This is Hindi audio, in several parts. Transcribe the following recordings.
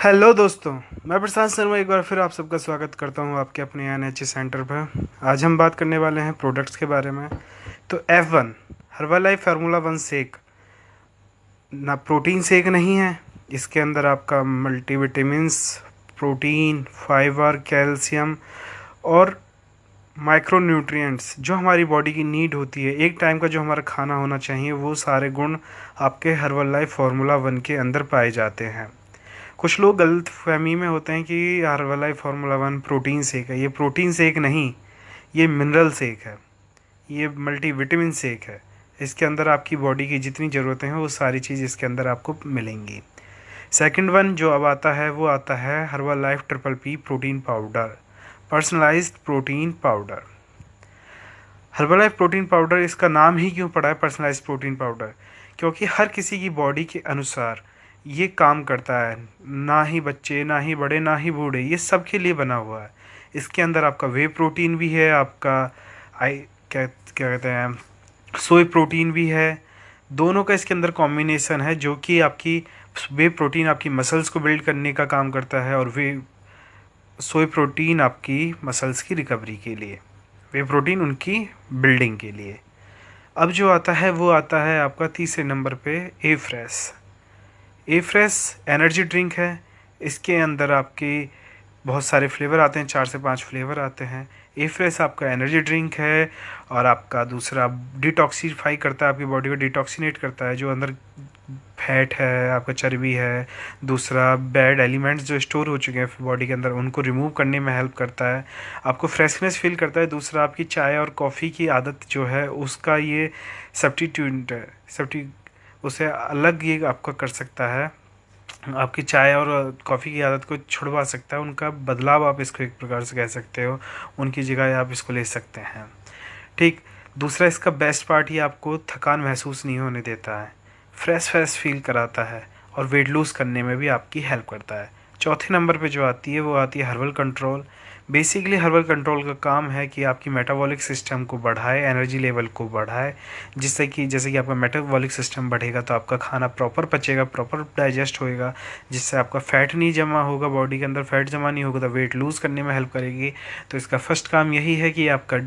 हेलो दोस्तों। मैं प्रशांत शर्मा एक बार फिर आप सबका स्वागत करता हूं आपके अपने NH सेंटर पर। आज हम बात करने वाले हैं प्रोडक्ट्स के बारे में। तो F1 Herbalife formula one shake ना प्रोटीन शेक नहीं है। इसके अंदर आपका मल्टीविटामिन्स, प्रोटीन, फाइबर, कैल्शियम और माइक्रो न्यूट्रिएंट्स जो हमारी बॉडी की नीड होती है, एक टाइम का जो हमारा खाना होना चाहिए, वो सारे गुण आपके हर्बलाइफ फार्मूला वन के अंदर पाए जाते हैं। कुछ लोग गलत फहमी में होते हैं कि Herbalife formula one protein shake है। ये प्रोटीन शेक नहीं, ये मिनरल शेक है, ये मल्टीविटामिन शेक है। इसके अंदर आपकी बॉडी की जितनी ज़रूरतें हैं वो सारी चीज़ इसके अंदर आपको मिलेंगी। सेकंड वन जो अब आता है वो आता है Herbalife triple P protein powder, personalised protein powder. Herbalife protein powder, इसका नाम ही क्यों पड़ा है पर्सनलाइज्ड प्रोटीन पाउडर? क्योंकि हर किसी की बॉडी के अनुसार ये काम करता है। ना ही बच्चे, ना ही बड़े, ना ही बूढ़े, ये सब के लिए बना हुआ है। इसके अंदर आपका वे प्रोटीन भी है, आपका आई क्या क्या कहते हैं, सोय प्रोटीन भी है। दोनों का इसके अंदर कॉम्बिनेशन है, जो कि आपकी वे प्रोटीन आपकी मसल्स को बिल्ड करने का काम करता है और वे सोय प्रोटीन आपकी मसल्स की रिकवरी के लिए, वे प्रोटीन उनकी बिल्डिंग के लिए। अब जो आता है वो आता है आपका तीसरे नंबर पे ए फ्रेश। ए फ्रेश एनर्जी ड्रिंक है। इसके अंदर आपके बहुत सारे फ्लेवर आते हैं, 4 से 5 फ्लेवर आते हैं। ए फ्रेश आपका एनर्जी ड्रिंक है और आपका दूसरा डिटॉक्सीफाई करता है, आपकी बॉडी को डिटॉक्सीनेट करता है। जो अंदर फैट है, आपका चर्बी है, दूसरा बैड एलिमेंट्स जो स्टोर हो चुके हैं बॉडी के अंदर, उनको रिमूव करने में हेल्प करता है। आपको फ्रेशनेस फील करता है। दूसरा आपकी चाय और कॉफ़ी की आदत जो है उसका ये सब्स्टिट्यूट है, उसे अलग ये आपका कर सकता है। आपकी चाय और कॉफ़ी की आदत को छुड़वा सकता है, उनका बदलाव आप इसको एक प्रकार से कह सकते हो। उनकी जगह आप इसको ले सकते हैं। ठीक। दूसरा इसका बेस्ट पार्ट, ये आपको थकान महसूस नहीं होने देता है, फ्रेश फ्रेश फील कराता है और वेट लूज़ करने में भी आपकी हेल्प करता है। चौथे नंबर पे जो आती है वो आती है herbal control. Basically herbal control का काम है कि आपकी मेटाबॉलिक सिस्टम को बढ़ाए, एनर्जी लेवल को बढ़ाए, जिससे कि जैसे कि आपका मेटाबॉलिक सिस्टम बढ़ेगा तो आपका खाना प्रॉपर पचेगा, प्रॉपर डाइजेस्ट होएगा, जिससे आपका फैट नहीं जमा होगा बॉडी के अंदर। फैट जमा नहीं होगा तो वेट लूज़ करने में हेल्प करेगी। तो इसका फर्स्ट काम यही है कि आपका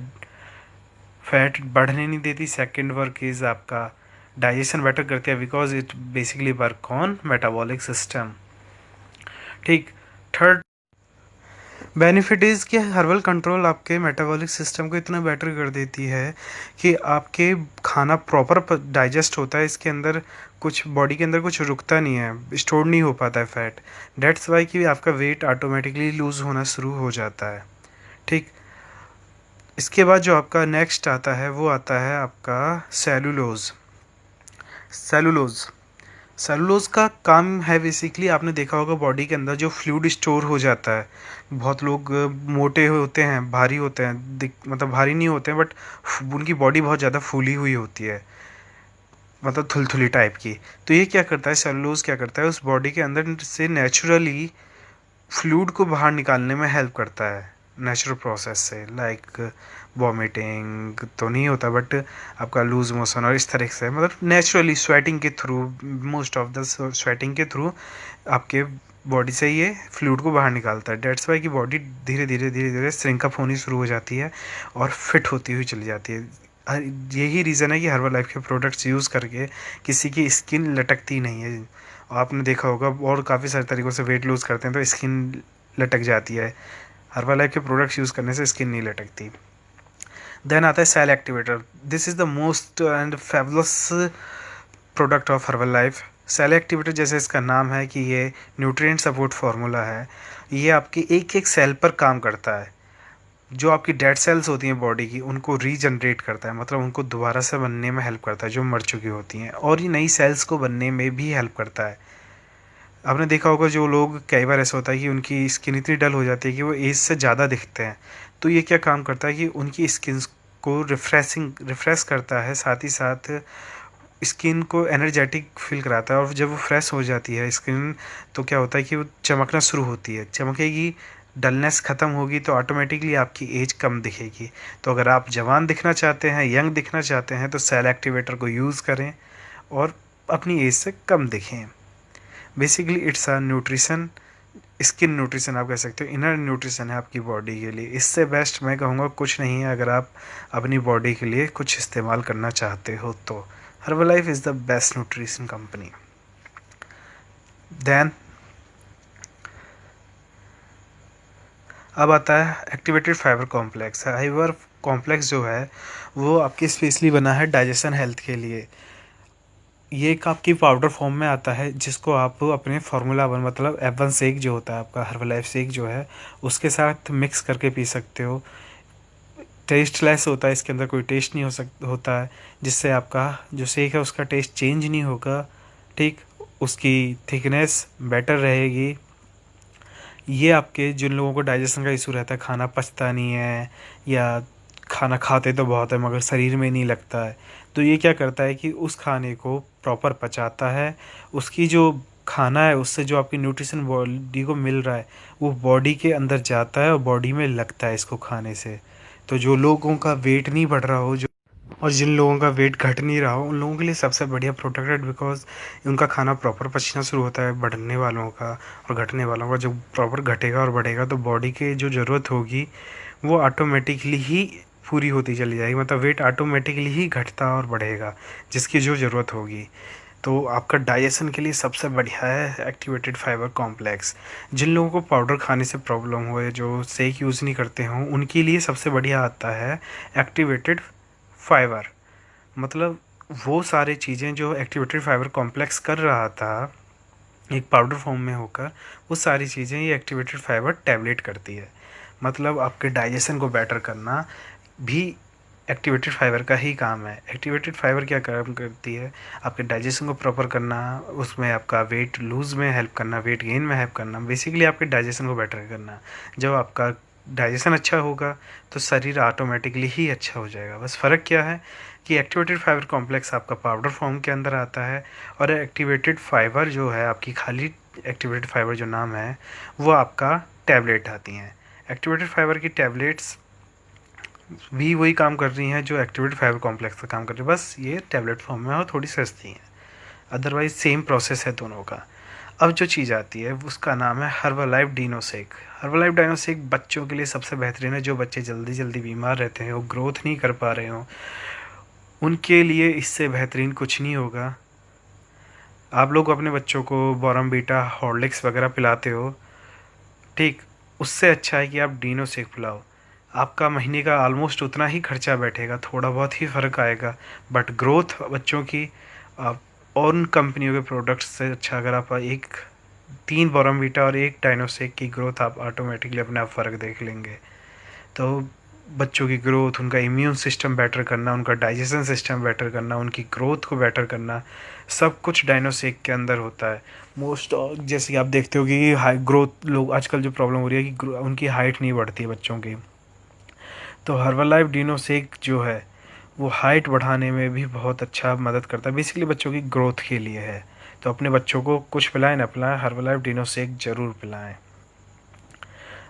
फैट बढ़ने नहीं देती। सेकंड वर्क इज़ आपका डाइजेशन बेटर करती है, because it basically work on metabolic system. ठीक। थर्ड बेनिफिट इज़ कि हर्बल कंट्रोल आपके मेटाबॉलिक सिस्टम को इतना बेटर कर देती है कि आपके खाना प्रॉपर डाइजेस्ट होता है। इसके अंदर कुछ बॉडी के अंदर कुछ रुकता नहीं है, स्टोर नहीं हो पाता है फैट। डेट्स वाई कि आपका वेट ऑटोमेटिकली लूज़ होना शुरू हो जाता है। ठीक। इसके बाद जो आपका नेक्स्ट आता है वो आता है आपका सेलुलोज। सेलुलोज सेलुलोज का काम है बेसिकली, आपने देखा होगा बॉडी के अंदर जो फ्लूइड स्टोर हो जाता है। बहुत लोग मोटे होते हैं, भारी होते हैं, मतलब भारी नहीं होते हैं, बट उनकी बॉडी बहुत ज़्यादा फूली हुई होती है, मतलब थुलथुली टाइप की। तो ये क्या करता है, सेलुलोज क्या करता है, उस बॉडी के अंदर से नेचुरली फ्लूइड को बाहर निकालने में हेल्प करता है, नेचुरल प्रोसेस से। लाइक वॉमिटिंग तो नहीं होता, बट आपका लूज मोशन और इस तरह से, मतलब नेचुरली स्वेटिंग के through, most of the sweating के थ्रू आपके बॉडी से ये फ्लूइड को बाहर निकालता है। डेट्स वाई की बॉडी धीरे धीरे धीरे धीरे श्रिंकअप होनी शुरू हो जाती है और फिट होती हुई चली जाती है। यही रीज़न है कि हर्बल लाइफ के प्रोडक्ट्स यूज़ करके किसी की स्किन लटकती नहीं है। आपने देखा होगा और काफ़ी सारे तरीक़ों से वेट लूज़ करते हैं तो स्किन लटक जाती है। हर्बल लाइफ के प्रोडक्ट्स यूज़ करने से स्किन नहीं लटकती। देन आता है cell activator. This is the most and fabulous product of Herbalife. Cell activator, जैसे इसका नाम है कि ये न्यूट्रिएंट सपोर्ट फार्मूला है, ये आपकी एक एक सेल पर काम करता है। जो आपकी डेड सेल्स होती हैं बॉडी की, उनको रीजनरेट करता है, मतलब उनको दोबारा से बनने में हेल्प करता है जो मर चुकी होती हैं, और ये नई सेल्स को बनने में भी हेल्प करता है। आपने देखा होगा जो लोग, कई बार ऐसा होता है कि उनकी स्किन इतनी डल हो जाती है कि वो एज से ज़्यादा दिखते हैं, तो ये क्या काम करता है कि उनकी स्किन को रिफ़्रेश करता है, साथ ही साथ स्किन को एनर्जेटिक फील कराता है। और जब वो फ्रेश हो जाती है स्किन, तो क्या होता है कि वो चमकना शुरू होती है, चमकेगी, डलनेस ख़त्म होगी, तो ऑटोमेटिकली आपकी एज कम दिखेगी। तो अगर आप जवान दिखना चाहते हैं, यंग दिखना चाहते हैं, तो सेल एक्टिवेटर को यूज़ करें और अपनी एज से कम दिखें। Basically it's a nutrition skin nutrition आप कह सकते हो, इनर न्यूट्रिशन है आपकी बॉडी के लिए। इससे बेस्ट मैं कहूँगा कुछ नहीं है अगर आप अपनी बॉडी के लिए कुछ इस्तेमाल करना चाहते हो तो। Herbalife is the best nutrition company. Then अब आता है activated fibre complex. Fibre complex जो है वो आपकी स्पेशली बना है डाइजेशन हेल्थ के लिए। ये एक आपकी पाउडर फॉर्म में आता है जिसको आप अपने फार्मूला 1 मतलब F1 शेक जो होता है आपका हर्बलाइफ शेक जो है उसके साथ मिक्स करके पी सकते हो। टेस्टलेस होता है, इसके अंदर कोई टेस्ट नहीं होता है, जिससे आपका जो शेक है उसका टेस्ट चेंज नहीं होगा। ठीक, उसकी थिकनेस बेटर रहेगी। ये आपके जिन लोगों को डाइजेशन का इशू रहता है, खाना पचता नहीं है या खाना खाते तो बहुत है मगर शरीर में नहीं लगता है, तो ये क्या करता है कि उस खाने को प्रॉपर पचाता है। उसकी जो खाना है उससे जो आपकी न्यूट्रिशन बॉडी को मिल रहा है वो बॉडी के अंदर जाता है और बॉडी में लगता है इसको खाने से। तो जो लोगों का वेट नहीं बढ़ रहा हो, जो और जिन लोगों का वेट घट नहीं रहा हो, उन लोगों के लिए सबसे बढ़िया प्रोडक्ट, बिकॉज उनका खाना प्रॉपर पचना शुरू होता है। बढ़ने वालों का और घटने वालों का जब प्रॉपर घटेगा और बढ़ेगा तो बॉडी के जो ज़रूरत होगी वो ऑटोमेटिकली ही पूरी होती चली जाएगी, मतलब वेट ऑटोमेटिकली ही घटता और बढ़ेगा जिसकी जो ज़रूरत होगी। तो आपका डाइजेशन के लिए सबसे बढ़िया है एक्टिवेटेड फाइबर कॉम्प्लेक्स। जिन लोगों को पाउडर खाने से प्रॉब्लम हो, जो शेक यूज़ नहीं करते हों, उनके लिए सबसे बढ़िया आता है एक्टिवेटेड फाइबर। मतलब वो सारी चीज़ें जो एक्टिवेटेड फाइबर कॉम्प्लेक्स कर रहा था एक पाउडर फॉर्म में होकर, वो सारी चीज़ें ये एक्टिवेटेड फाइबर टैबलेट करती है। मतलब आपके डाइजेशन को बेटर करना भी एक्टिवेटेड फाइबर का ही काम है। एक्टिवेटेड फाइबर क्या काम करती है, आपके डाइजेशन को प्रॉपर करना, उसमें आपका वेट लूज़ में हेल्प करना, वेट गेन में हेल्प करना, बेसिकली आपके डाइजेशन को बेटर करना। जब आपका डाइजेशन अच्छा होगा तो शरीर ऑटोमेटिकली ही अच्छा हो जाएगा। बस फ़र्क क्या है कि एक्टिवेटेड फाइबर कॉम्प्लेक्स आपका पाउडर फॉर्म के अंदर आता है और एक्टिवेटेड फाइबर जो है आपकी खाली एक्टिवेटेड फाइबर जो नाम है वो आपका टैबलेट आती हैं। एक्टिवेटेड फाइबर की टैबलेट्स भी वही काम कर रही हैं जो एक्टिवेटेड फाइबर कॉम्प्लेक्स का काम कर रही है, बस ये टैबलेट फॉर्म में और थोड़ी सस्ती हैं। अदरवाइज सेम प्रोसेस है दोनों का। अब जो चीज़ आती है उसका नाम है हर्बलाइफ डिनोसेक। हर्बलाइफ डिनोसेक बच्चों के लिए सबसे बेहतरीन है। जो बच्चे जल्दी जल्दी बीमार रहते हैं, वो ग्रोथ नहीं कर पा रहे हों, उनके लिए इससे बेहतरीन कुछ नहीं होगा। आप लोग अपने बच्चों को बॉर्नवीटा हॉर्लिक्स वगैरह पिलाते हो, ठीक, उससे अच्छा है कि आप डिनोसेक पिलाओ। आपका महीने का ऑलमोस्ट उतना ही खर्चा बैठेगा, थोड़ा बहुत ही फ़र्क आएगा, बट ग्रोथ बच्चों की आप और उन कंपनियों के प्रोडक्ट्स से अच्छा, अगर आप एक 3 बॉर्नवीटा और एक डाइनोसेक की ग्रोथ आप ऑटोमेटिकली अपने आप फ़र्क देख लेंगे। तो बच्चों की ग्रोथ, उनका इम्यून सिस्टम बेटर करना, उनका डाइजेशन सिस्टम बेटर करना, उनकी ग्रोथ को बेटर करना, सब कुछ डाइनोसेक के अंदर होता है। मोस्ट जैसे कि आप देखते हो कि हाई ग्रोथ लोग आजकल जो प्रॉब्लम हो रही है कि उनकी हाइट नहीं बढ़ती है बच्चों की, तो हर्बलाइफ डिनोसेक जो है वो हाइट बढ़ाने में भी बहुत अच्छा मदद करता है, बेसिकली बच्चों की ग्रोथ के लिए है। तो अपने बच्चों को कुछ पिलाएं ना पिलाएं, हर्बलाइफ डिनोसेक ज़रूर पिलाएं।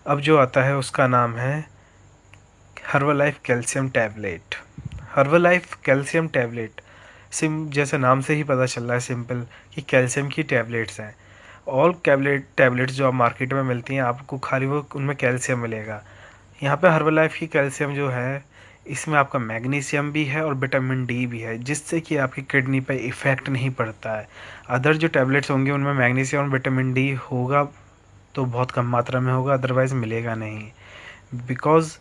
अब जो आता है उसका नाम है Herbalife calcium tablet. Herbalife calcium tablet जैसे नाम से ही पता चल रहा है सिंपल कि कैल्शियम की टैबलेट्स हैं। ऑल टैबलेट्स जो आप मार्केट में मिलती हैं आपको खाली वो उनमें कैल्शियम मिलेगा। यहाँ पे हर्बलाइफ की कैल्शियम जो है इसमें आपका मैग्नीशियम भी है और विटामिन डी भी है, जिससे कि आपकी किडनी पे इफ़ेक्ट नहीं पड़ता है। अदर जो टैबलेट्स होंगे उनमें मैग्नीशियम और विटामिन डी होगा तो बहुत कम मात्रा में होगा, अदरवाइज़ मिलेगा नहीं, बिकॉज़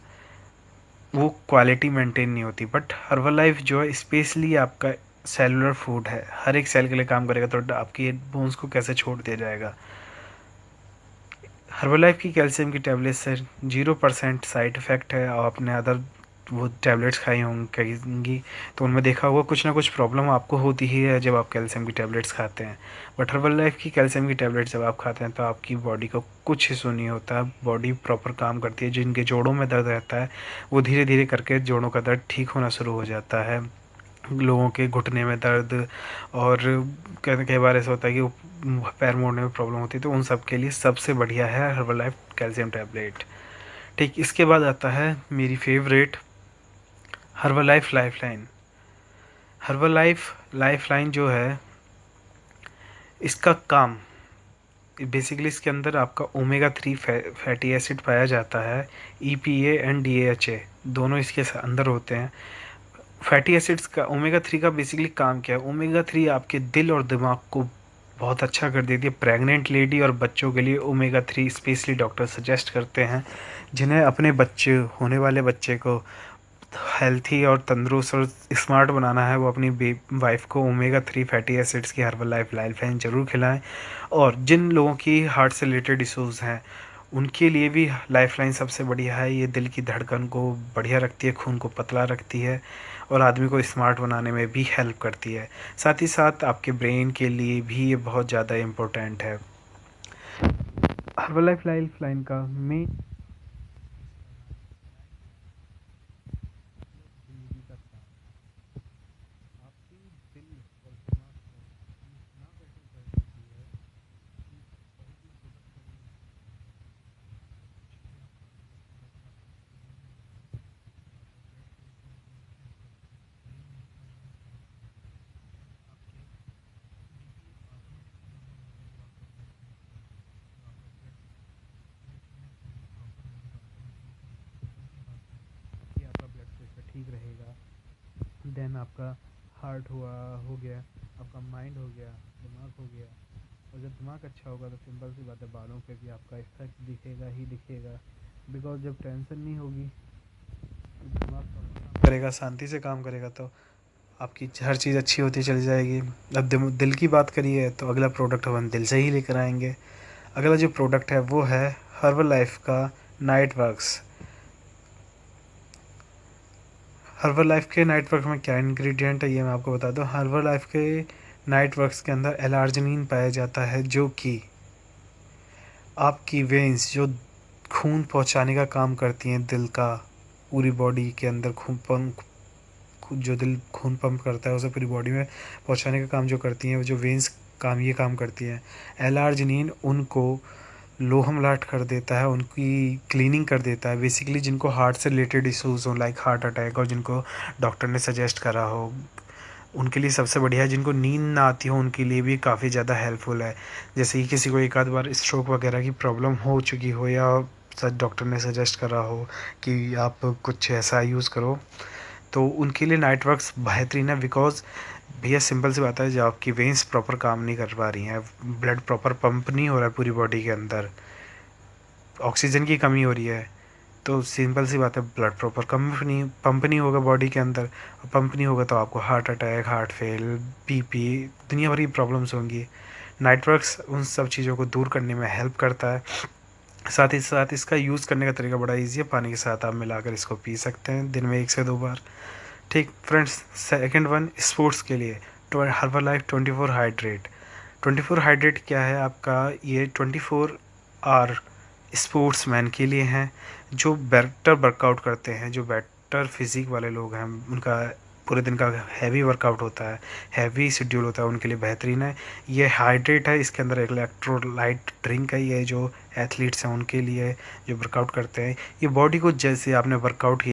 वो क्वालिटी मेंटेन नहीं होती। बट हर्बलाइफ जो है स्पेशली आपका सेलुलर फूड है, हर एक सेल के लिए काम करेगा, तो आपकी बोन्स को कैसे छोड़ दिया जाएगा। हर्बलाइफ की कैल्शियम की टैबलेट से 0% साइड इफ़ेक्ट है। और आपने अदर वो टैबलेट्स खाई होंगी तो उनमें देखा होगा कुछ ना कुछ प्रॉब्लम आपको होती ही है जब आप कैल्शियम की टैबलेट्स खाते हैं। बट हर्बलाइफ की कैल्शियम की टैबलेट जब आप खाते हैं तो आपकी बॉडी को कुछ इशू नहीं होता, बॉडी प्रॉपर काम करती है। जिनके जोड़ों में दर्द रहता है वो धीरे धीरे करके जोड़ों का दर्द ठीक होना शुरू हो जाता है। लोगों के घुटने में दर्द और कई बार ऐसा होता है कि पैर मोड़ने में प्रॉब्लम होती है, तो उन सब के लिए सबसे बढ़िया है हर्बलाइफ कैल्शियम टैबलेट। ठीक, इसके बाद आता है मेरी favourite Herbalife lifeline. Herbalife lifeline जो है इसका काम बेसिकली इसके अंदर आपका ओमेगा 3 फैटी एसिड पाया जाता है। EPA एंड DHA दोनों इसके अंदर होते हैं। फैटी एसिड्स का ओमेगा 3 का बेसिकली काम क्या है? ओमेगा 3 आपके दिल और दिमाग को बहुत अच्छा कर देती है। प्रेग्नेंट लेडी और बच्चों के लिए ओमेगा 3 स्पेशली डॉक्टर सजेस्ट करते हैं, जिन्हें अपने बच्चे होने वाले बच्चे को हेल्थी और तंदुरुस्त और स्मार्ट बनाना है। वो अपनी वाइफ को ओमेगा 3 फैटी एसिड्स की हर्बल लाइफ लाइन ज़रूर खिलाएं। और जिन लोगों की हार्ट से रिलेटेड इश्यूज़ हैं, उनके लिए भी लाइफ लाइन सबसे बढ़िया है। ये दिल की धड़कन को बढ़िया रखती है, खून को पतला रखती है और आदमी को स्मार्ट बनाने में भी हेल्प करती है। साथ ही साथ आपके ब्रेन के लिए भी ये बहुत ज़्यादा इम्पोर्टेंट है। हर्बल लाइफ लाइन का मेन कि आपका ब्लड प्रेशर ठीक रहेगा। देन आपका हार्ट हो गया, आपका माइंड हो गया, दिमाग हो गया। और जब दिमाग अच्छा होगा तो सिंपल सी बात है, बालों पे भी आपका इफेक्ट दिखेगा ही दिखेगा। बिकॉज जब टेंशन नहीं होगी तो दिमाग काम करेगा, शांति से काम करेगा, तो आपकी हर चीज़ अच्छी होती चली जाएगी। अब दिल की बात करिए तो अगला प्रोडक्ट हम दिल से ही लेकर आएंगे। अगला जो प्रोडक्ट है वो है हर्बल लाइफ का नाइट वर्क्स। हर्बल लाइफ के नाइट वर्क में क्या इंग्रेडिएंट है ये मैं आपको बता दूं। हर्बल लाइफ के नाइट वर्क्स के अंदर एलार्जिनिन पाया जाता है, जो कि आपकी वेन्स जो खून पहुंचाने का काम करती हैं, दिल का पूरी बॉडी के अंदर जो दिल खून पंप करता है उसे पूरी बॉडी में पहुंचाने का काम जो करती हैं, वो जो वेन्स काम करती हैं। एलार्जिनिन उनको लोहमलाट कर देता है, उनकी क्लीनिंग कर देता है। बेसिकली जिनको हार्ट से रिलेटेड इश्यूज़ हो, लाइक हार्ट अटैक, और जिनको डॉक्टर ने सजेस्ट करा हो, उनके लिए सबसे बढ़िया है। जिनको नींद ना आती हो उनके लिए भी काफ़ी ज़्यादा हेल्पफुल है। जैसे कि किसी को एक आध बार स्ट्रोक वगैरह की प्रॉब्लम हो चुकी हो, या डॉक्टर ने सजेस्ट करा हो कि आप कुछ ऐसा यूज़ करो, तो उनके लिए नाइट वर्क्स बेहतरीन है। बिकॉज भैया सिंपल सी बात है, जब आपकी वेंस प्रॉपर काम नहीं कर पा रही हैं, ब्लड प्रॉपर पंप नहीं हो रहा है पूरी बॉडी के अंदर, ऑक्सीजन की कमी हो रही है, तो सिंपल सी बात है, ब्लड प्रॉपर पंप नहीं होगा बॉडी के अंदर। और पंप नहीं होगा तो आपको heart attack, heart fail, BP, दुनिया भर की प्रॉब्लम्स होंगी। नाइट वर्क्स उन सब चीज़ों को दूर करने में हेल्प करता है। साथ ही साथ इसका यूज़ करने का तरीका बड़ा ईजी है। पानी के साथ आप मिलाकर इसको पी सकते हैं दिन में 1 से 2 बार। ठीक फ्रेंड्स, सेकंड वन स्पोर्ट्स के लिए हर्बल लाइफ 24 हाइड्रेट। 24 हाइड्रेट क्या है आपका? ये 24 आवर स्पोर्ट्स मैन के लिए हैं, जो बेटर वर्कआउट करते हैं, जो बेटर फिजिक वाले लोग हैं, उनका पूरे दिन का हैवी वर्कआउट होता है, हैवी शेड्यूल होता है, उनके लिए बेहतरीन है। ये हाइड्रेट है, इसके अंदर इलेक्ट्रोलाइट ड्रिंक है। ये जो एथलीट्स हैं उनके लिए, जो वर्कआउट करते हैं, ये बॉडी को जैसे आपने वर्कआउट